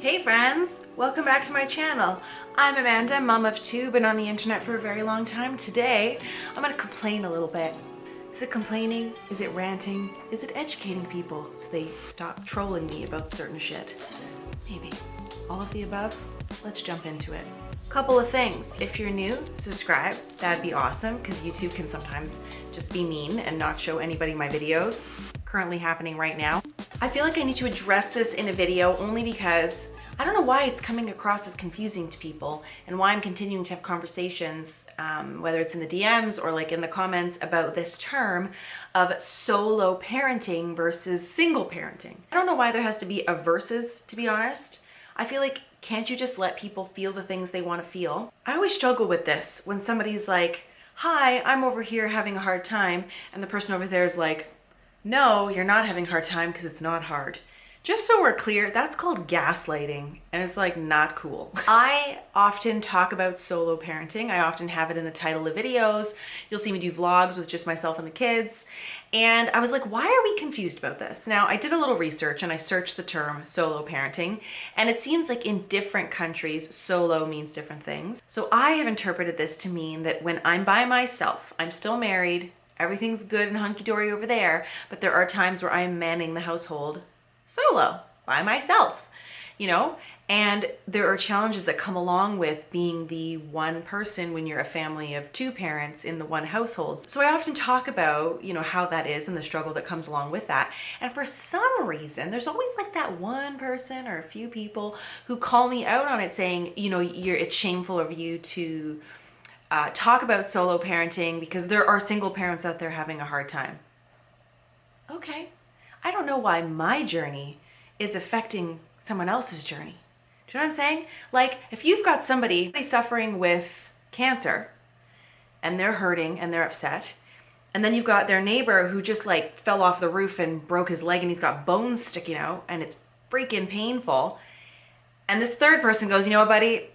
Hey friends, welcome back to my channel. I'm Amanda, mom of two, been on the internet for a very long time. Today, I'm gonna complain a little bit. Is it complaining? Is it ranting? Is it educating people so they stop trolling me about certain shit? Maybe. All of the above? Let's jump into it. Couple of things. If you're new, subscribe. That'd be awesome because YouTube can sometimes just be mean and not show anybody my videos. Currently happening right now. I feel like I need to address this in a video only because I don't know why it's coming across as confusing to people and why I'm continuing to have conversations, whether it's in the DMs or like in the comments about this term of solo parenting versus single parenting. I don't know why there has to be a versus, to be honest. I feel like, can't you just let people feel the things they want to feel? I always struggle with this when somebody's like, hi, I'm over here having a hard time, and the person over there is like, no, you're not having a hard time because it's not hard. Just so we're clear, that's called gaslighting, and it's like not cool. I often talk about solo parenting. I often have it in the title of videos. You'll see me do vlogs with just myself and the kids. And I was like, why are we confused about this? Now, I did a little research and I searched the term solo parenting, and it seems like in different countries, solo means different things. So I have interpreted this to mean that when I'm by myself, I'm still married, everything's good and hunky-dory over there, but there are times where I am manning the household solo, by myself, you know? And there are challenges that come along with being the one person when you're a family of two parents in the one household. So I often talk about, you know, how that is and the struggle that comes along with that. And for some reason, there's always like that one person or a few people who call me out on it saying, you know, it's shameful of you to talk about solo parenting because there are single parents out there having a hard time. Okay. I don't know why my journey is affecting someone else's journey. Do you know what I'm saying? Like, if you've got somebody suffering with cancer and they're hurting and they're upset, and then you've got their neighbor who just like fell off the roof and broke his leg and he's got bones sticking out and it's freaking painful, and this third person goes, you know what, buddy?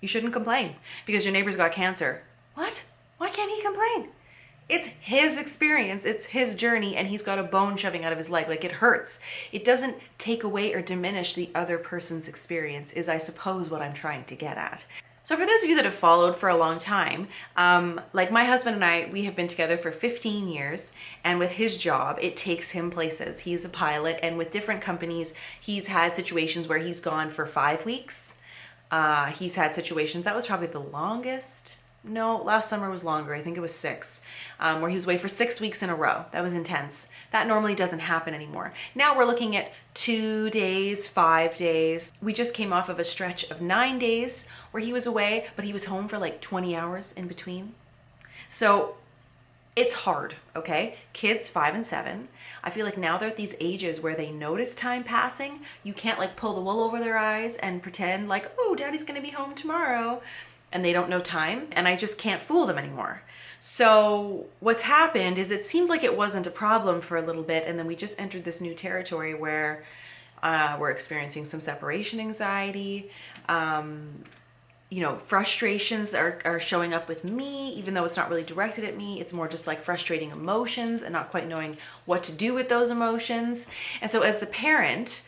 You shouldn't complain because your neighbor's got cancer. What? Why can't he complain? It's his experience, it's his journey, and he's got a bone shoving out of his leg. Like, it hurts. It doesn't take away or diminish the other person's experience, is I suppose what I'm trying to get at. So for those of you that have followed for a long time, like my husband and I, we have been together for 15 years, and with his job, it takes him places. He's a pilot, and with different companies, he's had situations where he's gone for 5 weeks. He's had situations, that was probably the longest. No, last summer was longer. I think it was 6, where he was away for 6 weeks in a row. That was intense. That normally doesn't happen anymore. Now we're looking at 2 days, 5 days. We just came off of a stretch of 9 days where he was away, but he was home for like 20 hours in between. So it's hard, okay? Kids 5 and 7. I feel like now they're at these ages where they notice time passing. You can't like pull the wool over their eyes and pretend like, oh, daddy's gonna be home tomorrow. And they don't know time, and I just can't fool them anymore. So what's happened is it seemed like it wasn't a problem for a little bit, and then we just entered this new territory where we're experiencing some separation anxiety. You know, frustrations are showing up with me, even though it's not really directed at me. It's more just like frustrating emotions and not quite knowing what to do with those emotions. And so as the parent,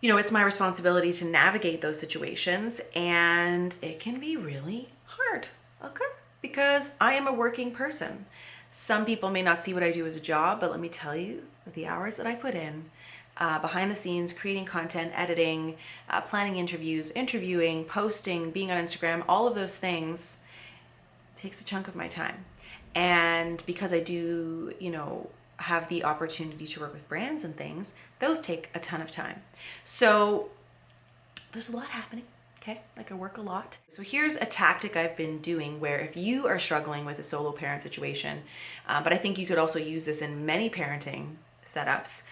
you know, it's my responsibility to navigate those situations, and it can be really hard, okay? Because I am a working person. Some people may not see what I do as a job, but let me tell you, the hours that I put in, behind the scenes, creating content, editing, planning interviews, interviewing, posting, being on Instagram, all of those things takes a chunk of my time. And because I do, you know, have the opportunity to work with brands and things, those take a ton of time. So there's a lot happening, okay? Like, I work a lot. So here's a tactic I've been doing where if you are struggling with a solo parent situation, but I think you could also use this in many parenting setups.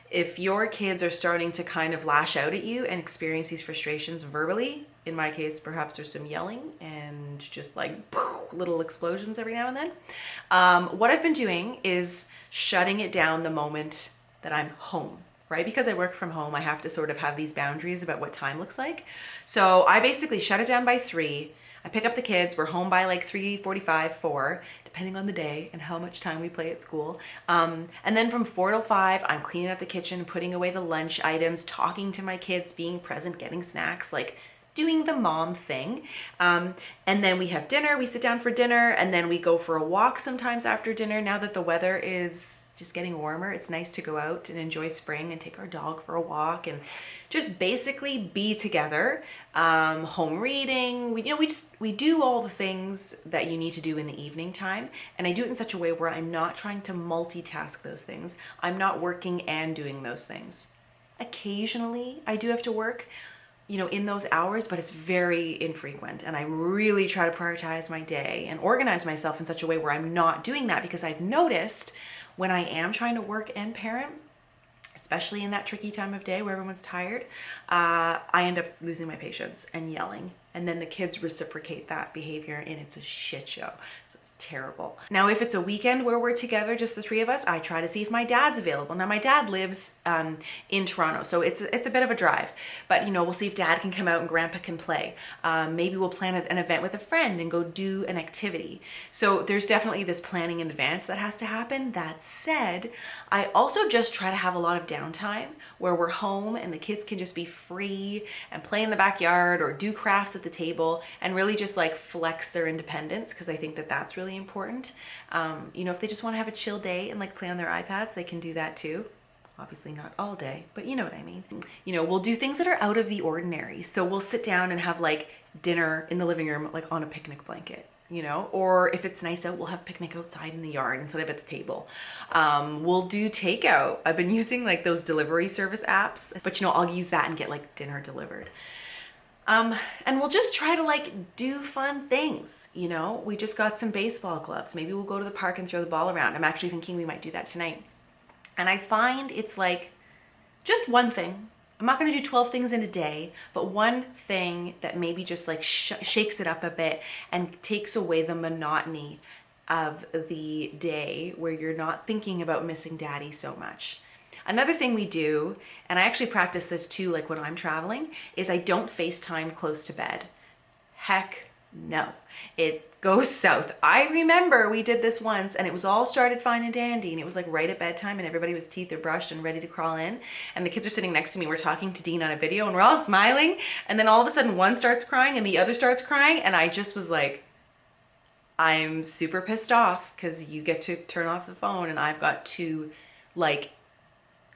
If your kids are starting to kind of lash out at you and experience these frustrations verbally, in my case, perhaps there's some yelling and just like little explosions every now and then. What I've been doing is shutting it down the moment that I'm home, right? Because I work from home, I have to sort of have these boundaries about what time looks like. So I basically shut it down by 3. I pick up the kids. We're home by like 3:45, 4, depending on the day and how much time we play at school. And then from 4 to 5, I'm cleaning up the kitchen, putting away the lunch items, talking to my kids, being present, getting snacks, like doing the mom thing. And then we have dinner, we sit down for dinner, and then we go for a walk sometimes after dinner. Now that the weather is just getting warmer, it's nice to go out and enjoy spring and take our dog for a walk and just basically be together. Home reading, we do all the things that you need to do in the evening time. And I do it in such a way where I'm not trying to multitask those things. I'm not working and doing those things. Occasionally I do have to work, in those hours, but it's very infrequent. And I really try to prioritize my day and organize myself in such a way where I'm not doing that, because I've noticed when I am trying to work and parent, especially in that tricky time of day where everyone's tired, I end up losing my patience and yelling. And then the kids reciprocate that behavior and it's a shit show. So it's terrible. Now, if it's a weekend where we're together, just the three of us, I try to see if my dad's available. Now, my dad lives in Toronto, so it's a bit of a drive. But, we'll see if dad can come out and grandpa can play. Maybe we'll plan an event with a friend and go do an activity. So there's definitely this planning in advance that has to happen. That said, I also just try to have a lot of downtime where we're home and the kids can just be free and play in the backyard or do crafts at the table and really just like flex their independence, because I think that that's really important. If they just want to have a chill day and like play on their iPads, they can do that too. Obviously not all day, but you know what I mean. We'll do things that are out of the ordinary. So we'll sit down and have like dinner in the living room, like on a picnic blanket. Or if it's nice out, we'll have picnic outside in the yard instead of at the table. We'll do takeout. I've been using like those delivery service apps, but I'll use that and get like dinner delivered. And we'll just try to like do fun things. We just got some baseball gloves. Maybe we'll go to the park and throw the ball around. I'm actually thinking we might do that tonight. And I find it's like just one thing. I'm not going to do 12 things in a day, but one thing that maybe just like shakes it up a bit and takes away the monotony of the day where you're not thinking about missing daddy so much. Another thing we do, and I actually practice this too, like when I'm traveling, is I don't FaceTime close to bed. Heck no. It goes south. I remember we did this once and it was all started fine and dandy and it was like right at bedtime and everybody was teeth are brushed and ready to crawl in. And the kids are sitting next to me. We're talking to Dean on a video and we're all smiling. And then all of a sudden one starts crying and the other starts crying. And I just was like, I'm super pissed off because you get to turn off the phone and I've got two like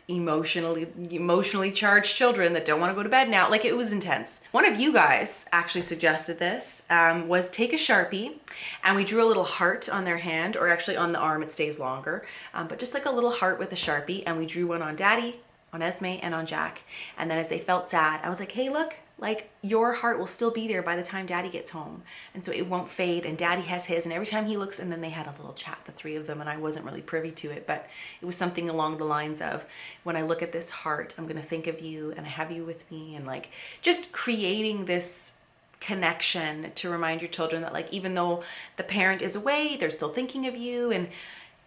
emotionally charged children that don't want to go to bed now. Like, it was intense. One of you guys actually suggested this, was take a Sharpie and we drew a little heart on their hand, or actually on the arm, it stays longer, but just like a little heart with a Sharpie, and we drew one on Daddy, on Esme, and on Jack. And then as they felt sad, I was like, hey, look, like your heart will still be there by the time Daddy gets home. And so it won't fade, and Daddy has his, and every time he looks, and then they had a little chat, the three of them, and I wasn't really privy to it, but it was something along the lines of, when I look at this heart, I'm gonna think of you and I have you with me, and like just creating this connection to remind your children that like, even though the parent is away, they're still thinking of you. And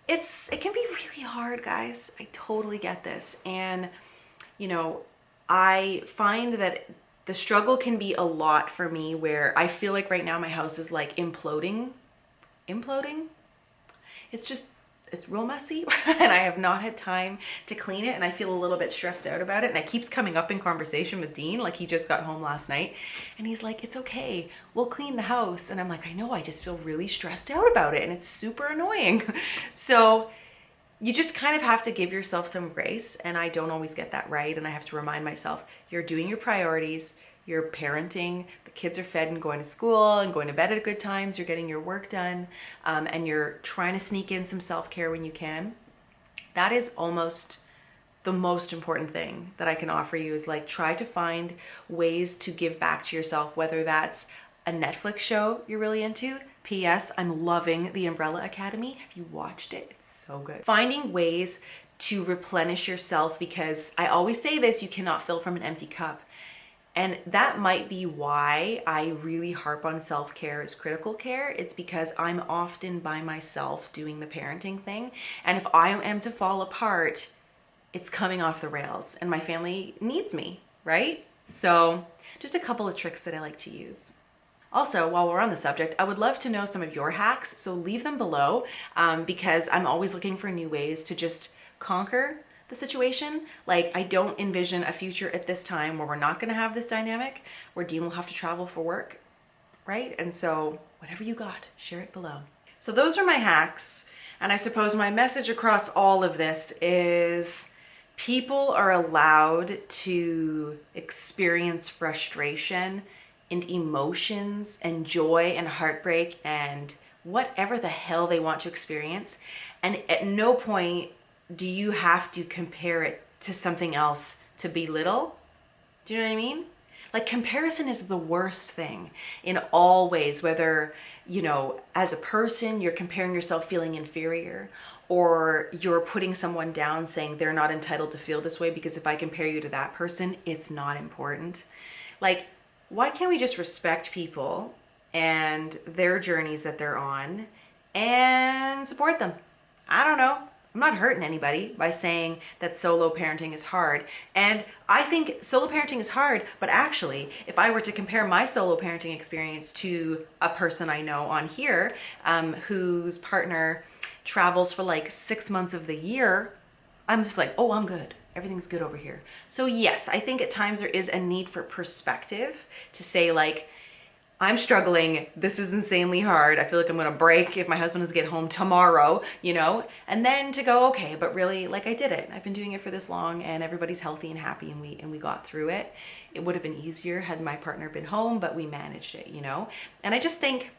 it can be really hard, guys. I totally get this. And I find that the struggle can be a lot for me, where I feel like right now my house is like imploding. It's real messy and I have not had time to clean it, and I feel a little bit stressed out about it. And it keeps coming up in conversation with Dean. Like, he just got home last night and he's like, it's okay, we'll clean the house. And I'm like, I know, I just feel really stressed out about it and it's super annoying. So you just kind of have to give yourself some grace, and I don't always get that right. And I have to remind myself, you're doing your priorities, you're parenting, the kids are fed and going to school and going to bed at good times, you're getting your work done, and you're trying to sneak in some self-care when you can. That is almost the most important thing that I can offer you, is like, try to find ways to give back to yourself, whether that's a Netflix show you're really into. P.S. I'm loving The Umbrella Academy. Have you watched it? It's so good. Finding ways to replenish yourself, because I always say this, you cannot fill from an empty cup. And that might be why I really harp on self-care as critical care. It's because I'm often by myself doing the parenting thing. And if I am to fall apart, it's coming off the rails and my family needs me, right? So just a couple of tricks that I like to use. Also, while we're on the subject, I would love to know some of your hacks, so leave them below, because I'm always looking for new ways to just conquer the situation. Like, I don't envision a future at this time where we're not going to have this dynamic, where Dean will have to travel for work, right? And so whatever you got, share it below. So those are my hacks, and I suppose my message across all of this is people are allowed to experience frustration and emotions and joy and heartbreak and whatever the hell they want to experience. And at no point do you have to compare it to something else to belittle. Do you know what I mean? Like, comparison is the worst thing in all ways, whether, you know, as a person, you're comparing yourself feeling inferior, or you're putting someone down saying they're not entitled to feel this way because if I compare you to that person, it's not important. Like, why can't we just respect people and their journeys that they're on and support them? I don't know. I'm not hurting anybody by saying that solo parenting is hard. And I think solo parenting is hard, but actually, if I were to compare my solo parenting experience to a person I know on here, whose partner travels for like 6 months of the year, I'm just like, oh, I'm good. Everything's good over here. So yes, I think at times there is a need for perspective to say, like, I'm struggling. This is insanely hard. I feel like I'm going to break if my husband doesn't get home tomorrow, you know, and then to go, okay, but really, like, I did it. I've been doing it for this long and everybody's healthy and happy, and we got through it. It would have been easier had my partner been home, but we managed it, you know? And I just think,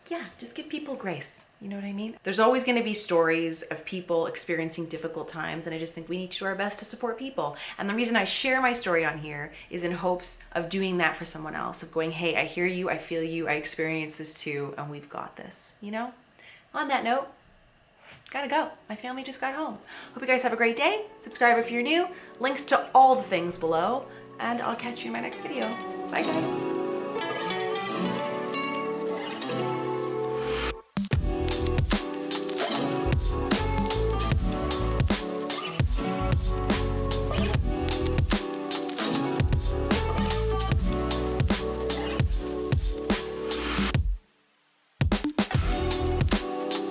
yeah, just give people grace. You know what I mean? There's always going to be stories of people experiencing difficult times, and I just think we need to do our best to support people. And the reason I share my story on here is in hopes of doing that for someone else, of going, hey, I hear you, I feel you, I experience this too, and we've got this, you know? On that note, gotta go. My family just got home. Hope you guys have a great day. Subscribe if you're new. Links to all the things below, and I'll catch you in my next video. Bye, guys.